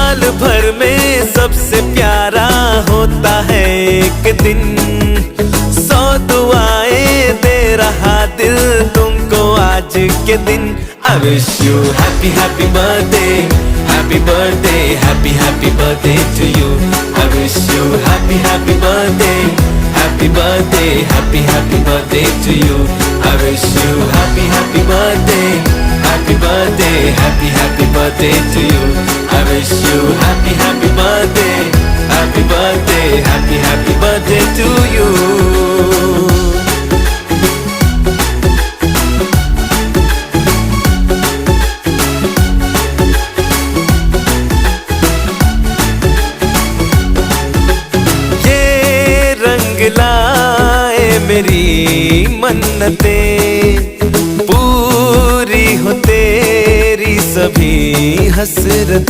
साल भर में सबसे प्यारा होता है एक दिन। 100 दुआएं दे रहा दिल तुमको आज के दिन। I wish you happy happy birthday, happy birthday, happy happy birthday to you. I wish you happy happy birthday, happy birthday, happy happy birthday to you. I wish you happy happy birthday, happy birthday, happy happy birthday to you. I wish you happy happy birthday, happy birthday, happy happy birthday to you. लाए मेरी मन्नतें, पूरी हो तेरी सभी हसरत।